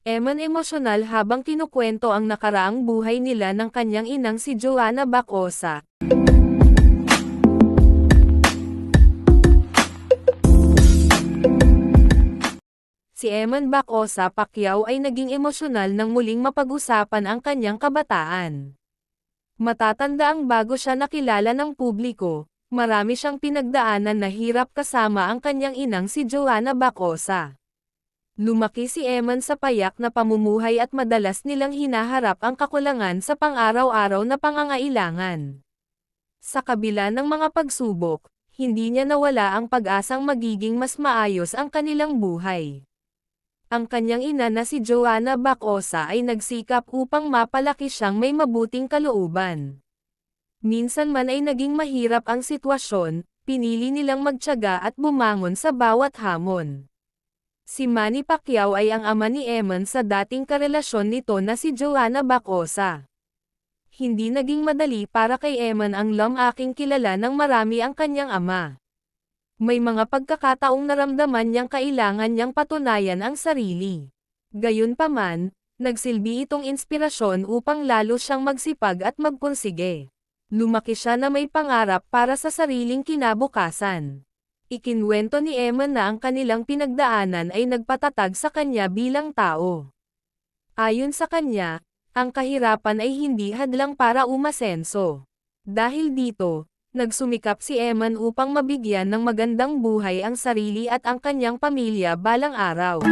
Eman emosyonal habang kinukwento ang nakaraang buhay nila ng kanyang inang si Joanna Bacosa. Si Eman Bacosa Pacquiao ay naging emosyonal nang muling mapag-usapan ang kanyang kabataan. Matatanda ang bago siya nakilala ng publiko, marami siyang pinagdaanan na hirap kasama ang kanyang inang si Joanna Bacosa. Lumaki si Eman sa payak na pamumuhay at madalas nilang hinaharap ang kakulangan sa pang-araw-araw na pangangailangan. Sa kabila ng mga pagsubok, hindi niya nawala ang pag-asang magiging mas maayos ang kanilang buhay. Ang kanyang ina na si Joanna Bacosa ay nagsikap upang mapalaki siyang may mabuting kalooban. Minsan man ay naging mahirap ang sitwasyon, pinili nilang magtiyaga at bumangon sa bawat hamon. Si Manny Pacquiao ay ang ama ni Eman sa dating karelasyon nito na si Joanna Bacosa. Hindi naging madali para kay Eman ang aking kilala ng marami ang kanyang ama. May mga pagkakataong naramdaman niyang kailangan niyang patunayan ang sarili. Gayunpaman, nagsilbi itong inspirasyon upang lalo siyang magsipag at magpursige. Lumaki siya na may pangarap para sa sariling kinabukasan. Ikinwento ni Eman na ang kanilang pinagdaanan ay nagpatatag sa kanya bilang tao. Ayon sa kanya, ang kahirapan ay hindi hadlang para umasenso. Dahil dito, nagsumikap si Eman upang mabigyan ng magandang buhay ang sarili at ang kanyang pamilya balang araw.